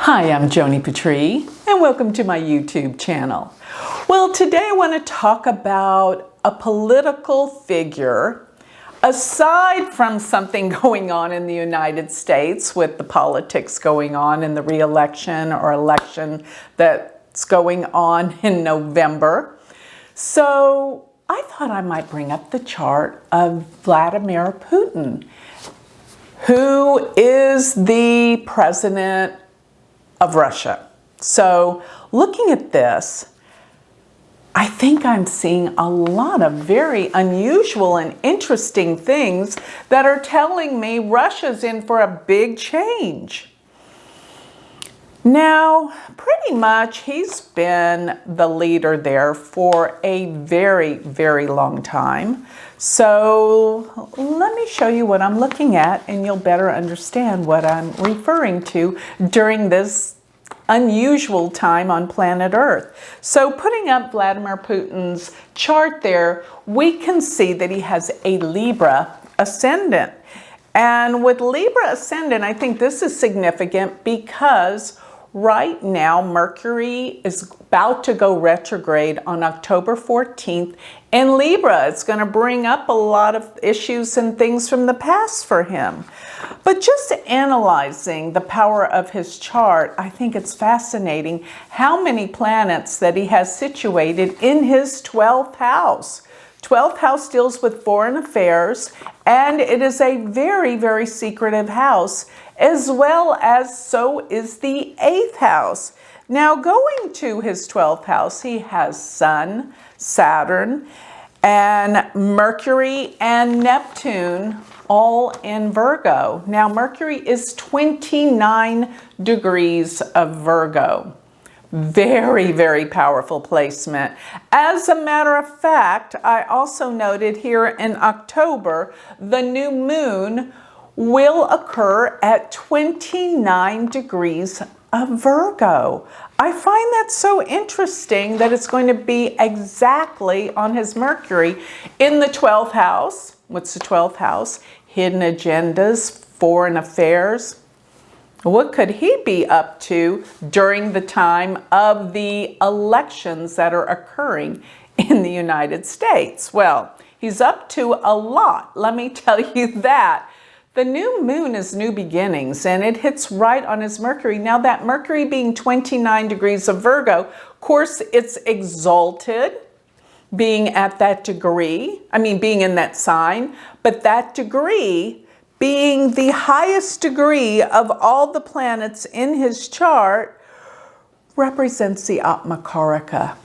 Hi, I'm Joni Patry, and welcome to my YouTube channel. Well, today I want to talk about a political figure, aside from something going on in the United States with the politics going on in the re-election or election that's going on in November. So I thought I might bring up the chart of Vladimir Putin, who is the president of Russia. So looking at this, I think I'm seeing a lot of very unusual and interesting things that are telling me Russia's in for a big change. Now, pretty much he's been the leader there for a very, very long time. So let me show you what I'm looking at and you'll better understand what I'm referring to during this unusual time on planet Earth. So putting up Vladimir Putin's chart there, we can see that he has a Libra ascendant. And with Libra ascendant, I think this is significant because right now, Mercury is about to go retrograde on October 14th in Libra. It's going to bring up a lot of issues and things from the past for him. But just analyzing the power of his chart, I think it's fascinating how many planets that he has situated in his 12th house. 12th house deals with foreign affairs, and it is a very, very secretive house, as well as so is the 8th house. Now, going to his 12th house, he has Sun, Saturn, and Mercury and Neptune all in Virgo. Now, Mercury is 29 degrees of Virgo. Very, very powerful placement. As a matter of fact, I also noted here in October, the new moon will occur at 29 degrees of Virgo. I find that so interesting that it's going to be exactly on his Mercury in the 12th house. What's the 12th house? Hidden agendas, foreign affairs. What could he be up to during the time of the elections that are occurring in the United States? Well, he's up to a lot, let me tell you that. The new moon is new beginnings, and it hits right on his Mercury. Now, that Mercury being 29 degrees of Virgo, of course, it's exalted being at that degree, being in that sign, but that degree being the highest degree of all the planets in his chart represents the Atmakaraka.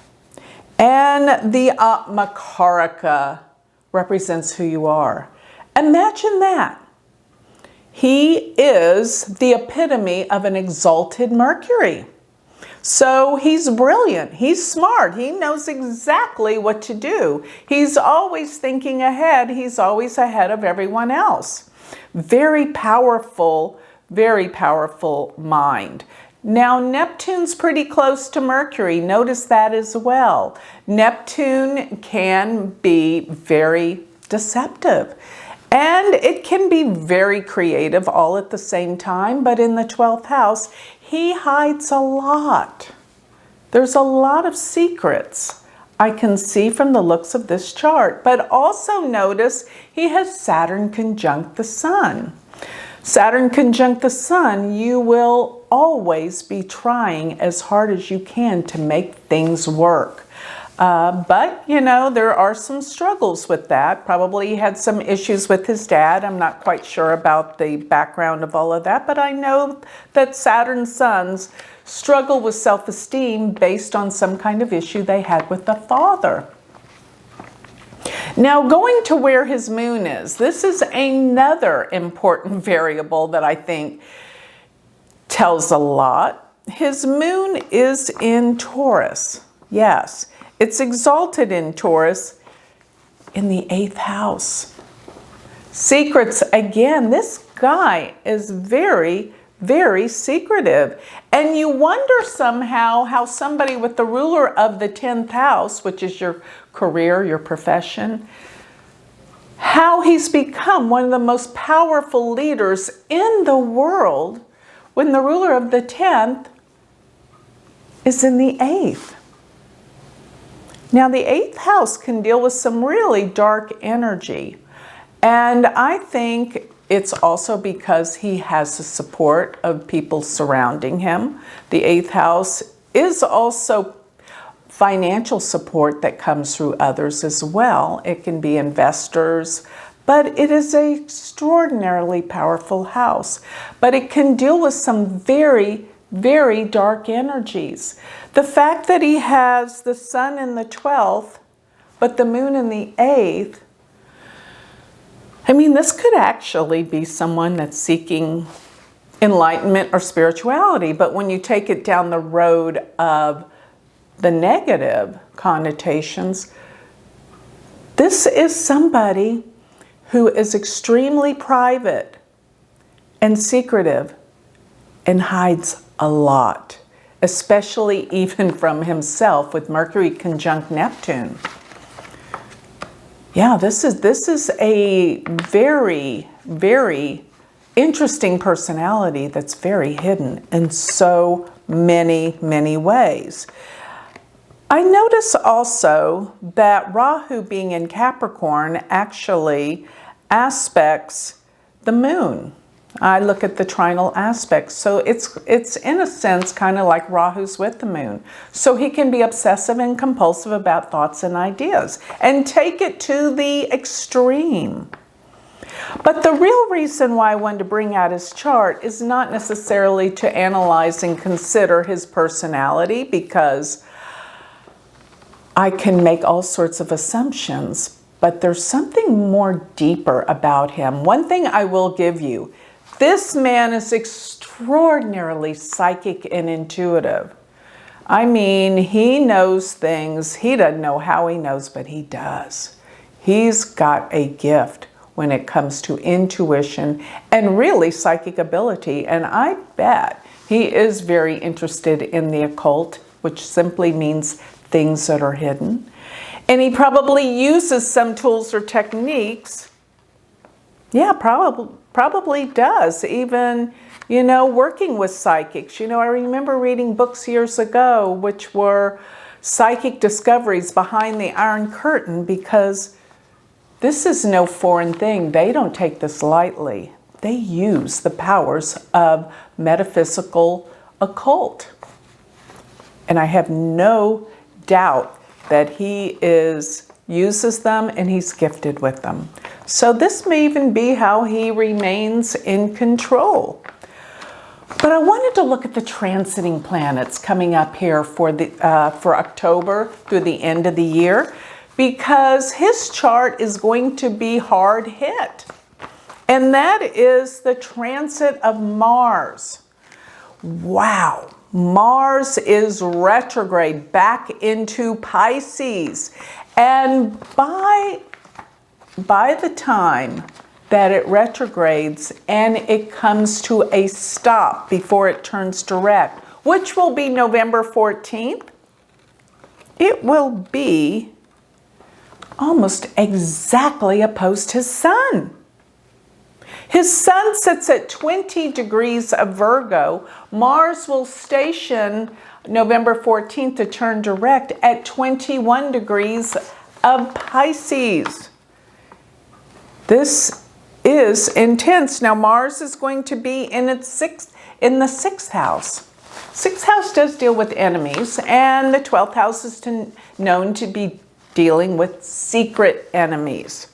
And the Atmakaraka represents who you are. Imagine that. He is the epitome of an exalted Mercury. So he's brilliant, he's smart, he knows exactly what to do. He's always thinking ahead, he's always ahead of everyone else. Very powerful mind. Now, Neptune's pretty close to Mercury. Notice that as well. Neptune can be very deceptive. And it can be very creative all at the same time, but in the 12th house, he hides a lot. There's a lot of secrets I can see from the looks of this chart, but also notice he has Saturn conjunct the Sun. Saturn conjunct the Sun, you will always be trying as hard as you can to make things work. But, you know, there are some struggles with that. Probably he had some issues with his dad. I'm not quite sure about the background of all of that, but I know that Saturn sons struggle with self-esteem based on some kind of issue they had with the father. Now, going to where his moon is, this is another important variable that I think tells a lot. His moon is in Taurus. Yes. It's exalted in Taurus in the 8th house. Secrets, again, this guy is very, very secretive. And you wonder somehow how somebody with the ruler of the 10th house, which is your career, your profession, how he's become one of the most powerful leaders in the world when the ruler of the 10th is in the 8th? Now, the 8th house can deal with some really dark energy. And I think it's also because he has the support of people surrounding him. The 8th house is also financial support that comes through others as well. It can be investors, but it is an extraordinarily powerful house. But it can deal with some very, very dark energies. The fact that he has the sun in the 12th, but the moon in the 8th, I mean, this could actually be someone that's seeking enlightenment or spirituality, but when you take it down the road of the negative connotations, this is somebody who is extremely private and secretive and hides a lot, especially even from himself with Mercury conjunct Neptune. Yeah, this is a very, very interesting personality that's very hidden in so many, many ways. I notice also that Rahu being in Capricorn actually aspects the moon. I look at the trinal aspects. So it's in a sense kind of like Rahu's with the moon. So he can be obsessive and compulsive about thoughts and ideas and take it to the extreme. But the real reason why I wanted to bring out his chart is not necessarily to analyze and consider his personality, because I can make all sorts of assumptions, but there's something more deeper about him. One thing I will give you, this man is extraordinarily psychic and intuitive. I mean, he knows things. He doesn't know how he knows, but he does. He's got a gift when it comes to intuition and really psychic ability. And I bet he is very interested in the occult, which simply means things that are hidden. And he probably uses some tools or techniques. Yeah, probably does. Even, working with psychics. I remember reading books years ago, which were psychic discoveries behind the Iron Curtain, because this is no foreign thing. They don't take this lightly. They use the powers of metaphysical occult. And I have no doubt that he uses them and he's gifted with them. So this may even be how he remains in control. But I wanted to look at the transiting planets coming up here for October through the end of the year, because his chart is going to be hard hit. And that is the transit of Mars. Wow. Mars is retrograde back into Pisces. And by the time that it retrogrades and it comes to a stop before it turns direct, which will be November 14th, it will be almost exactly opposed to his sun. His sun sits at 20 degrees of Virgo. Mars will station November 14th to turn direct at 21 degrees of Pisces. This is intense. Now Mars is going to be in the 6th house. 6th house does deal with enemies, and the 12th house is known to be dealing with secret enemies.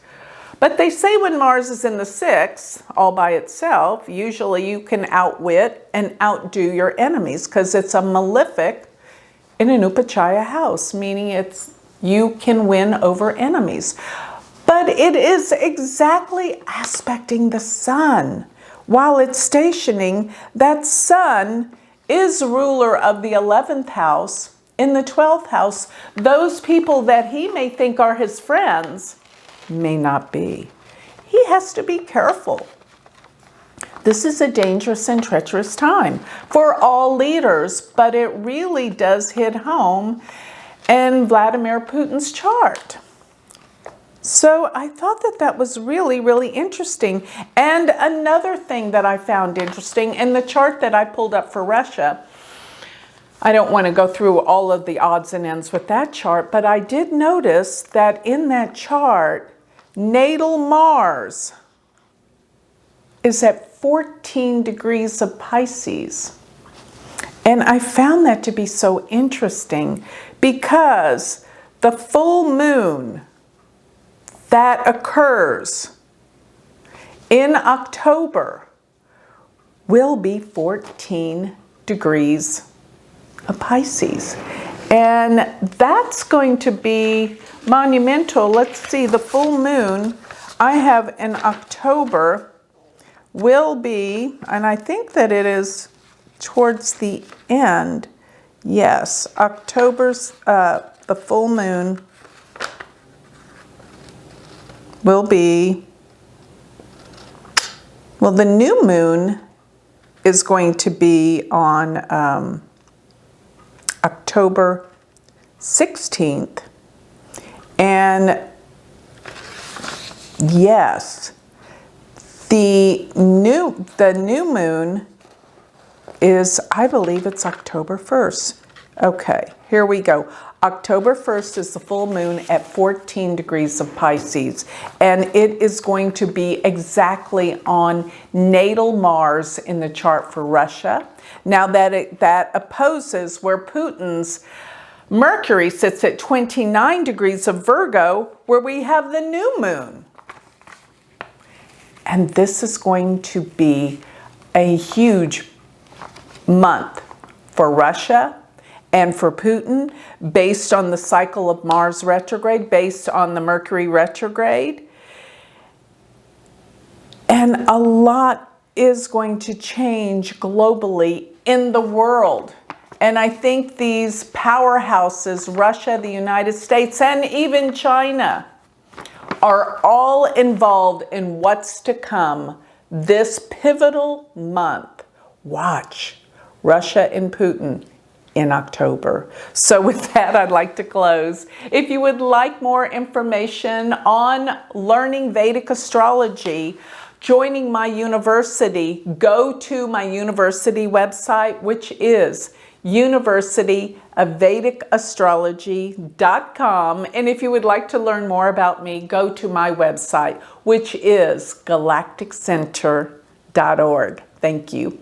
But they say when Mars is in the 6th, all by itself, usually you can outwit and outdo your enemies, because it's a malefic in an Upachaya house, meaning you can win over enemies. But it is exactly aspecting the sun. While it's stationing, that sun is ruler of the 11th house. In the 12th house, those people that he may think are his friends may not be. He has to be careful. This is a dangerous and treacherous time for all leaders, but it really does hit home in Vladimir Putin's chart. So I thought that that was really, really interesting. And another thing that I found interesting in the chart that I pulled up for Russia, I don't want to go through all of the odds and ends with that chart, but I did notice that in that chart, natal Mars is at 14 degrees of Pisces. And I found that to be so interesting because the full moon that occurs in October will be 14 degrees of Pisces. And that's going to be monumental. Let's see, the full moon I have in October will be, and I think that it is towards the end. Yes, October's, the full moon will be, well, the new moon is going to be on October 16th. And yes, the new moon is, I believe it's October 1st. Okay, here we go. October 1st is the full moon at 14 degrees of Pisces, and it is going to be exactly on natal Mars in the chart for Russia. Now that opposes where Putin's Mercury sits at 29 degrees of Virgo, where we have the new moon. And this is going to be a huge month for Russia and for Putin, based on the cycle of Mars retrograde, based on the Mercury retrograde. And a lot is going to change globally in the world. And I think these powerhouses, Russia, the United States, and even China, are all involved in what's to come this pivotal month. Watch Russia and Putin in October. So with that, I'd like to close. If you would like more information on learning Vedic astrology, joining my university, go to my university website, which is University of Vedic Astrology.com. And if you would like to learn more about me, go to my website, which is galacticcenter.org. Thank you.